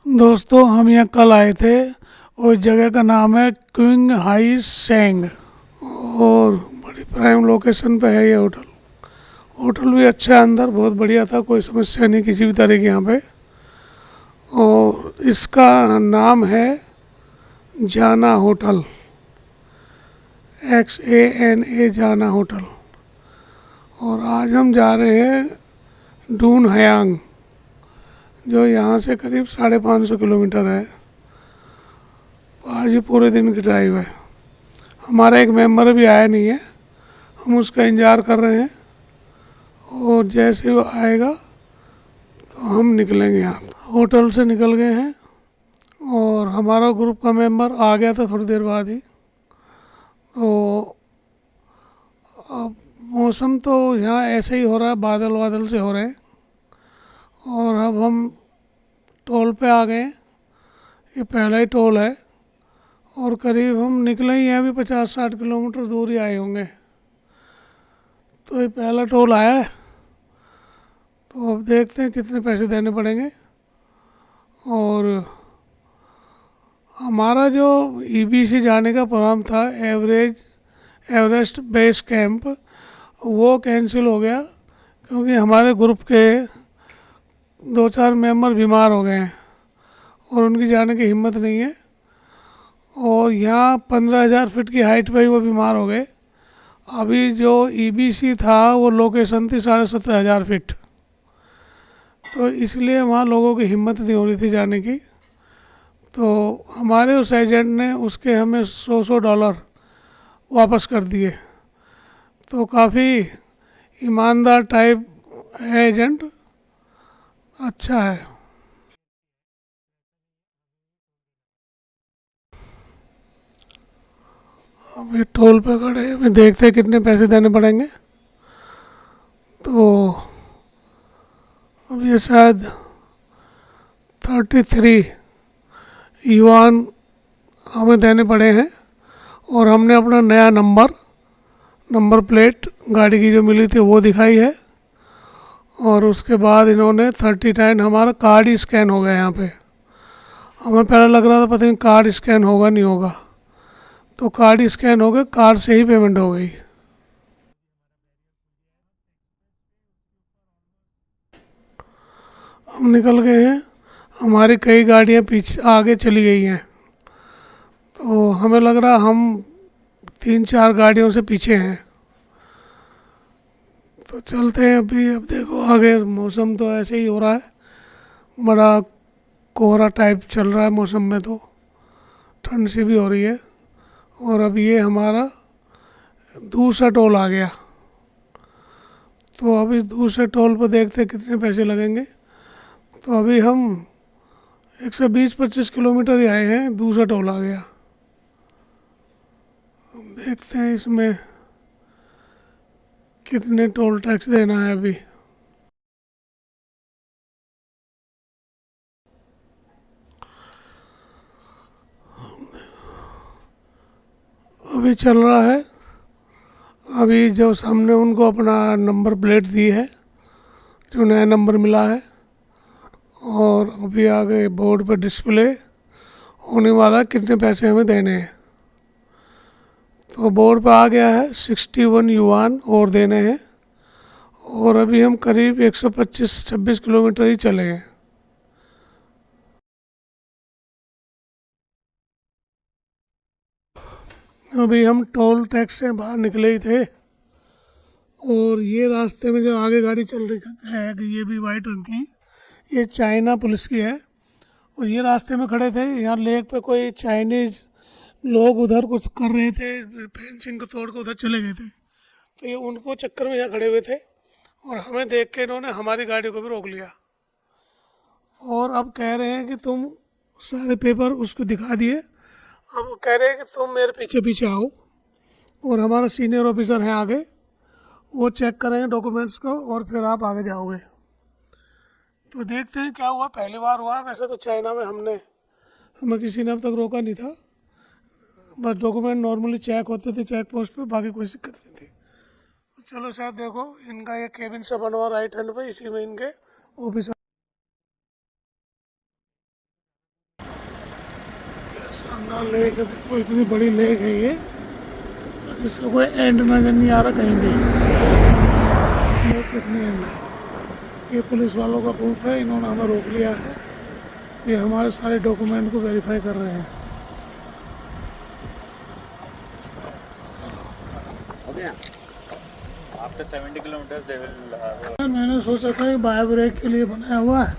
दोस्तों हम यहाँ कल आए थे। उस जगह का नाम है क्विंग हाई सेंग और बड़ी प्राइम लोकेशन पे है ये होटल। होटल भी अच्छा है, अंदर बहुत बढ़िया था, कोई समस्या नहीं किसी भी तरह की यहाँ पे। और इसका नाम है जाना होटल, XANA जाना होटल। और आज हम जा रहे हैं डून हयांग, जो यहाँ से करीब 550 किलोमीटर है। आज ही पूरे दिन की ड्राइव है। हमारा एक मेंबर भी आया नहीं है, हम उसका इंतज़ार कर रहे हैं और जैसे वो आएगा तो हम निकलेंगे। यहाँ होटल से निकल गए हैं और हमारा ग्रुप का मेंबर आ गया था थोड़ी देर बाद ही। तो अब मौसम तो यहाँ ऐसे ही हो रहा है, बादल बादल से हो रहे हैं। और अब हम टोल पे आ गए, ये पहला ही टोल है और करीब हम निकले ही हैं, अभी 50-60 किलोमीटर दूर ही आए होंगे। तो ये पहला टोल आया है, तो अब देखते हैं कितने पैसे देने पड़ेंगे। और हमारा जो EBC जाने का प्रोग्राम था, एवरेस्ट बेस कैंप, वो कैंसिल हो गया क्योंकि हमारे ग्रुप के 2-4 मेंबर बीमार हो गए हैं और उनकी जाने की हिम्मत नहीं है। और यहाँ 15,000 फीट की हाइट पे ही वो बीमार हो गए। अभी जो EBC था वो लोकेशन थी 17,500 फीट, तो इसलिए वहाँ लोगों की हिम्मत नहीं हो रही थी जाने की। तो हमारे उस एजेंट ने उसके हमें $100 वापस कर दिए। तो काफ़ी ईमानदार टाइप है एजेंट, अच्छा है। अभी टोल पे खड़े हैं, अभी देखते हैं कितने पैसे देने पड़ेंगे। तो अब ये शायद 33 युआन हमें देने पड़े हैं। और हमने अपना नया नंबर प्लेट गाड़ी की जो मिली थी वो दिखाई है। और उसके बाद इन्होंने 39, हमारा कार्ड ही स्कैन हो गया यहाँ पे। हमें पहले लग रहा था पता नहीं कार्ड स्कैन होगा नहीं होगा, तो कार्ड स्कैन हो गया, कार्ड से ही पेमेंट हो गई। हम निकल गए हैं, हमारी कई गाड़ियाँ पीछे आगे चली गई हैं। तो हमें लग रहा हम 3-4 गाड़ियों से पीछे हैं। तो चलते हैं अभी। अब देखो आगे मौसम तो ऐसे ही हो रहा है, बड़ा कोहरा टाइप चल रहा है मौसम में, तो ठंड सी भी हो रही है। और अब ये हमारा दूसरा टोल आ गया, तो अभी दूसरे टोल पर देखते हैं कितने पैसे लगेंगे। तो अभी हम 120-25 किलोमीटर ही आए हैं, दूसरा टोल आ गया। देखते हैं इसमें कितने टोल टैक्स देना है। अभी चल रहा है। अभी जो हमने उनको अपना नंबर प्लेट दी है, जो नया नंबर मिला है, और अभी आगे बोर्ड पर डिस्प्ले होने वाला है कितने पैसे हमें देने हैं। तो बोर्ड पर आ गया है 61 युआन और देने हैं। और अभी हम करीब 125-26 किलोमीटर ही चले हैं। अभी हम टोल टैक्स से बाहर निकले ही थे और ये रास्ते में जो आगे गाड़ी चल रही है, ये भी वाइट रंग की, ये चाइना पुलिस की है। और ये रास्ते में खड़े थे, यहाँ लेक पे कोई चाइनीज़ लोग उधर कुछ कर रहे थे, फेंसिंग को तोड़ के उधर चले गए थे। तो ये उनको चक्कर में यहाँ खड़े हुए थे और हमें देख के इन्होंने हमारी गाड़ी को भी रोक लिया। और अब कह रहे हैं कि तुम सारे पेपर उसको दिखा दिए, अब कह रहे हैं कि तुम मेरे पीछे पीछे आओ। और हमारा सीनियर ऑफिसर है आगे, वो चेक करेंगे डॉक्यूमेंट्स को और फिर आप आगे जाओगे। तो देखते हैं क्या हुआ, पहली बार हुआ। वैसे तो चाइना में हमें किसी ने अब तक रोका नहीं था, बस डॉक्यूमेंट नॉर्मली चेक होते थे चेक पोस्ट पे, बाकी कोई दिक्कत नहीं थी। चलो शायद देखो इनका ये केबिन सा बना हुआ राइट हैंड पे, इसी में इनके ऑफिस शानदार लेक है, देखो इतनी बड़ी लेक है ये, इसका कोई एंड नजर नहीं आ रहा कहीं भी। लेक कितनी एंड है। ये पुलिस वालों का बूथ है, इन्होंने हमें रोक लिया है, ये हमारे सारे डॉक्यूमेंट को वेरीफाई कर रहे हैं। After 70 kilometers they will have मैंने सोचा था कि बायो ब्रेक के लिए बनाया हुआ है,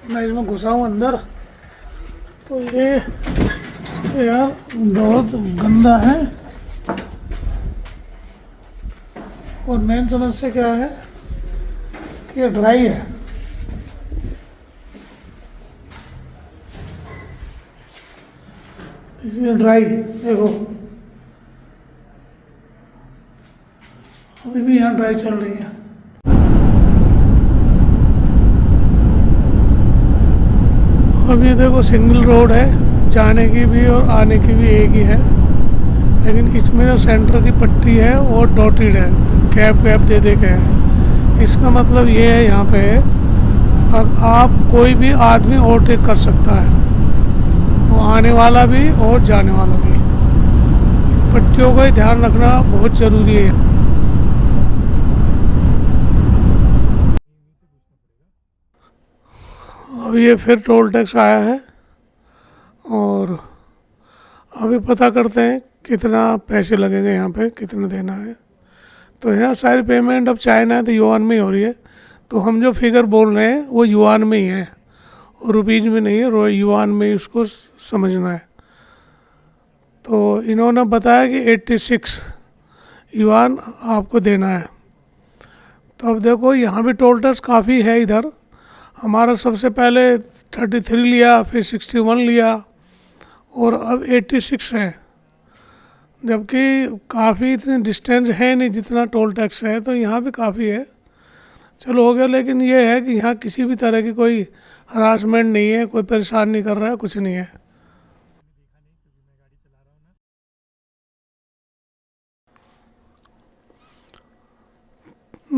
मैं इसमें घुसा हूँ अंदर, तो ये यार बहुत गंदा है। और मेन समस्या क्या है कि ये ड्राई है, इसलिए ड्राई देखो अभी भी यहाँ ड्राई चल रही है। अब ये देखो सिंगल रोड है, जाने की भी और आने की भी एक ही है, लेकिन इसमें जो सेंटर की पट्टी है वो डॉटेड है, कैप वैप दे दे के है। इसका मतलब ये है यहाँ पे आप कोई भी आदमी ओवरटेक कर सकता है, वो आने वाला भी और जाने वाला भी। इन पट्टियों का ही ध्यान रखना बहुत ज़रूरी है। अब ये फिर टोल टैक्स आया है और अभी पता करते हैं कितना पैसे लगेंगे, यहाँ पे कितना देना है। तो यहाँ सारी पेमेंट अब चाइना है तो युआन में ही हो रही है, तो हम जो फिगर बोल रहे हैं वो युआन में ही है और रुपीज़ में नहीं है, युआन में ही उसको समझना है। तो इन्होंने बताया कि 86 युआन आपको देना है। तो अब देखो यहाँ भी टोल टैक्स काफ़ी है इधर, हमारा सबसे पहले 33 लिया, फिर 61 लिया और अब 86 है, जबकि काफ़ी इतनी डिस्टेंस है नहीं जितना टोल टैक्स है, तो यहाँ भी काफ़ी है। चलो हो गया, लेकिन ये है कि यहाँ किसी भी तरह की कोई हरासमेंट नहीं है, कोई परेशान नहीं कर रहा है, कुछ नहीं है।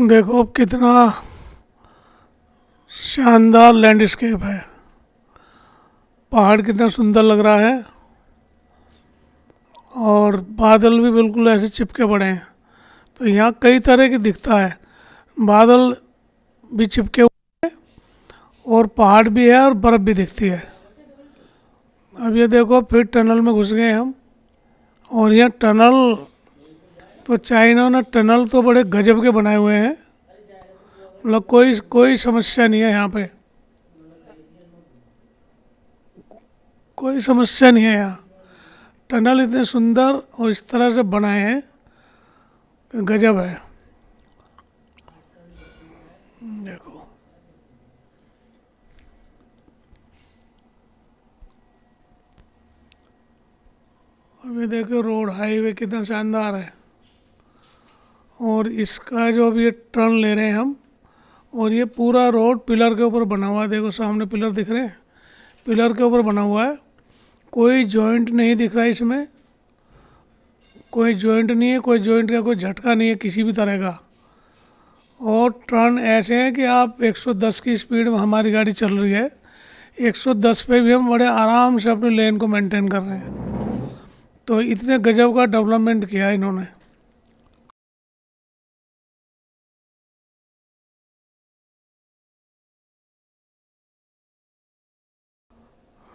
देखो अब कितना शानदार लैंडस्केप है, पहाड़ कितना सुंदर लग रहा है और बादल भी बिल्कुल ऐसे चिपके पड़े हैं। तो यहाँ कई तरह की दिखता है, बादल भी चिपके हुए हैं और पहाड़ भी है और बर्फ़ भी दिखती है। अब ये देखो फिर टनल में घुस गए हम, और यह टनल तो चाइना ने टनल तो बड़े गजब के बनाए हुए हैं, मतलब कोई समस्या नहीं है यहाँ पे, कोई समस्या नहीं है यहाँ। टनल इतने सुंदर और इस तरह से बनाए हैं, गजब है। देखो अभी देखो रोड हाईवे कितना शानदार है, और इसका जो अभी ये टर्न ले रहे हैं हम, और ये पूरा रोड पिलर के ऊपर बना हुआ है। देखो सामने पिलर दिख रहे हैं, पिलर के ऊपर बना हुआ है, कोई जॉइंट नहीं दिख रहा है इसमें, कोई जॉइंट नहीं है, कोई जॉइंट का कोई झटका नहीं है किसी भी तरह का। और टर्न ऐसे हैं कि आप 110 की स्पीड में हमारी गाड़ी चल रही है, 110 पे भी हम बड़े आराम से अपनी लेन को मेंटेन कर रहे हैं। तो इतने गजब का डेवलपमेंट किया है इन्होंने।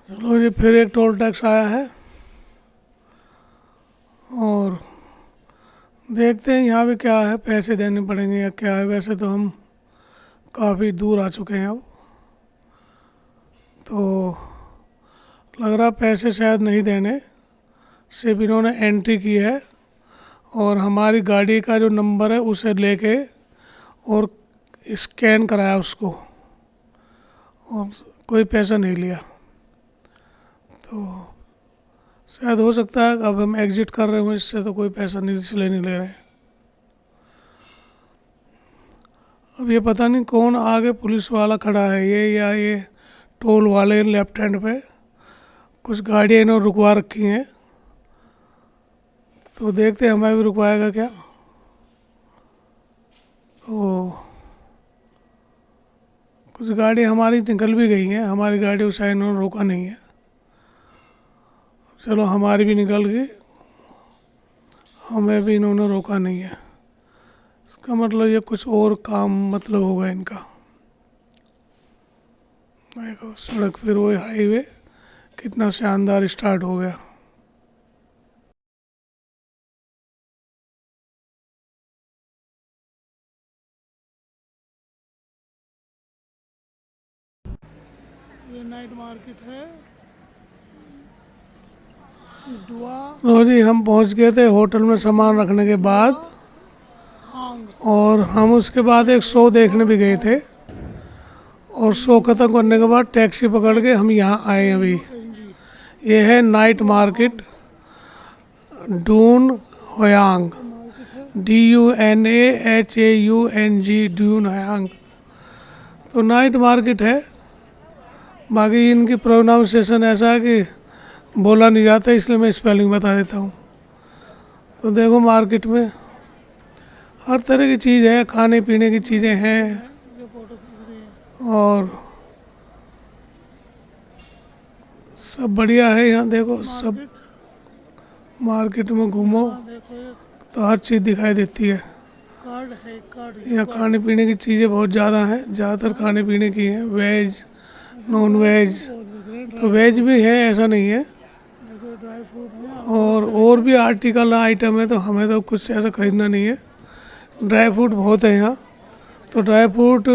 चलो ये फिर एक टोल टैक्स आया है और देखते हैं यहाँ पे क्या है, पैसे देने पड़ेंगे या क्या है। वैसे तो हम काफ़ी दूर आ चुके हैं अब, तो लग रहा पैसे शायद नहीं देने, सिर्फ इन्होंने एंट्री की है और हमारी गाड़ी का जो नंबर है उसे लेके और स्कैन कराया उसको, और कोई पैसा नहीं लिया। तो शायद हो सकता है अब हम एग्ज़िट कर रहे हो इससे, तो कोई पैसा नहीं इसलिए नहीं ले रहे। अब ये पता नहीं कौन आगे पुलिस वाला खड़ा है, ये या ये टोल वाले लेफ्ट हैंड पे कुछ गाड़ियाँ इन्होंने रुकवा रखी हैं, तो देखते हैं हमें भी रुकवाएगा क्या। तो कुछ गाड़ी हमारी निकल भी गई हैं, हमारी गाड़ी उस साइड इन्होंने रोका नहीं है। चलो हमारी भी निकल गई, हमें भी इन्होंने रोका नहीं है। इसका मतलब ये कुछ और काम मतलब होगा इनका। देखो सड़क फिर वो हाईवे कितना शानदार स्टार्ट हो गया। ये नाइट मार्केट है लो जी। हम पहुंच गए थे होटल में सामान रखने के बाद, और हम उसके बाद एक शो देखने भी गए थे, और शो ख़त्म करने के बाद टैक्सी पकड़ के हम यहाँ आए अभी। ये है night market Dunhuang, DUNAHAUNG, Dunhuang. तो नाइट मार्केट है। बाकी इनकी प्रोनाउंसिएशन ऐसा है कि बोला नहीं जाता, इसलिए मैं स्पेलिंग बता देता हूँ। तो देखो मार्केट में हर तरह की चीज़ है, खाने पीने की चीज़ें हैं, और सब बढ़िया है यहाँ। देखो सब मार्केट में घूमो तो हर चीज़ दिखाई देती है। यहाँ खाने पीने की चीज़ें बहुत ज़्यादा हैं, ज़्यादातर खाने पीने की हैं, वेज नॉन वेज। तो वेज भी है ऐसा नहीं है, और भी आर्टिकल आइटम है। तो हमें तो कुछ ऐसा ख़रीदना नहीं है। ड्राई फ्रूट बहुत है यहाँ, तो ड्राई फ्रूट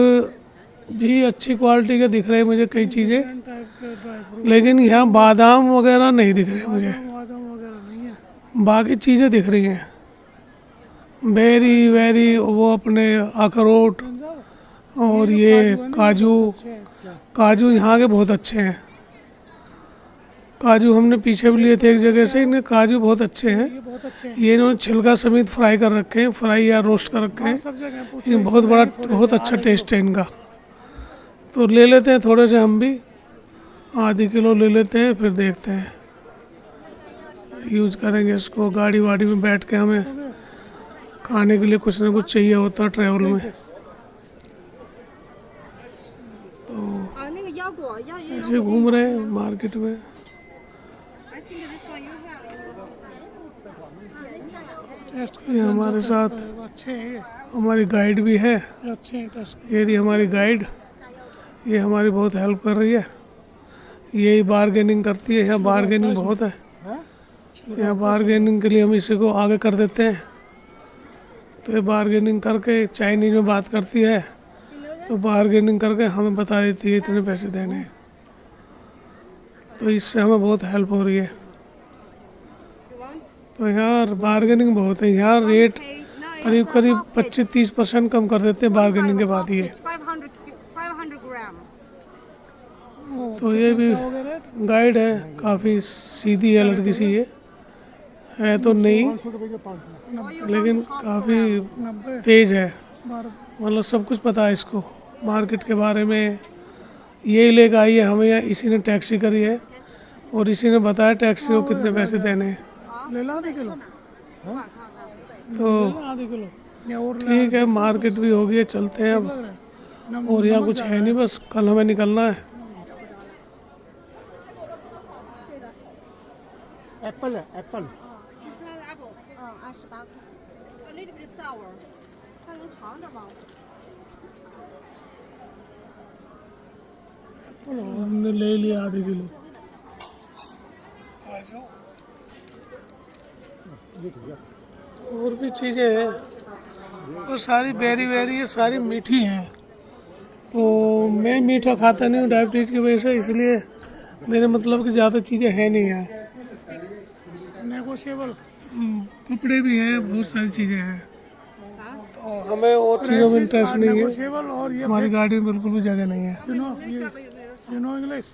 भी अच्छी क्वालिटी के दिख रहे हैं मुझे कई चीज़ें, लेकिन यहाँ बादाम वगैरह नहीं दिख रहे मुझे। बाकी चीज़ें दिख रही हैं, बेरी वेरी, वो अपने अखरोट, और ये काजू यहाँ के बहुत अच्छे हैं। काजू हमने पीछे भी लिए थे एक जगह से, इनके काजू बहुत अच्छे हैं। ये इन्होंने छिलका समेत फ्राई कर रखे हैं, फ्राई या रोस्ट कर रखे हैं। ये बहुत अच्छा टेस्ट है इनका। तो ले लेते हैं थोड़े से, हम भी आधी किलो ले लेते हैं, फिर देखते हैं यूज़ करेंगे इसको। गाड़ी वाड़ी में बैठ के हमें खाने के लिए कुछ ना कुछ चाहिए होता है ट्रैवल में। तो ऐसे घूम रहे हैं मार्केट में। ये हमारे साथ हमारी गाइड भी है, ये रही हमारी गाइड। ये हमारी बहुत हेल्प कर रही है, यही बारगेनिंग करती है। यहाँ बारगेनिंग बहुत है, यहाँ बारगेनिंग के लिए हम इसी को आगे कर देते हैं। तो ये बारगेनिंग करके चाइनीज में बात करती है, तो बारगेनिंग करके हमें बता देती है इतने पैसे देने हैं। तो इससे हमें बहुत हेल्प हो रही है। तो यहाँ बारगेनिंग बहुत है, यहाँ रेट करीब 25-30% कम कर देते हैं बारगेनिंग के बाद ये। तो ये भी गाइड है, काफ़ी सीधी है लड़की सी, ये है तो नहीं, लेकिन काफ़ी तेज़ है, मतलब सब कुछ पता है इसको मार्केट के बारे में। यही लेकर आई है हमें, यहाँ इसी ने टैक्सी करी है, और इसी ने बताया टैक्सी को कितने पैसे देने हैं। तो ठीक है, मार्केट भी हो गई है, चलते हैं अब। और यहाँ कुछ है नहीं, बस कल हमें निकलना है। एप्पल है, एप्पल। हमने ले लिया आधे किलो। और भी चीज़ें हैं, और सारी बेरी वेरी है, सारी मीठी हैं। तो मैं मीठा खाता नहीं हूँ डायबिटीज़ की वजह से, इसलिए मेरे मतलब कि ज़्यादा चीज़ें हैं नहीं यहाँ। नेगोशिएबल कपड़े भी हैं, बहुत सारी चीज़ें हैं। तो हमें और चीज़ों में इंटरेस्ट नहीं है, हमारी गाड़ी में बिल्कुल भी जगह नहीं है। You know English.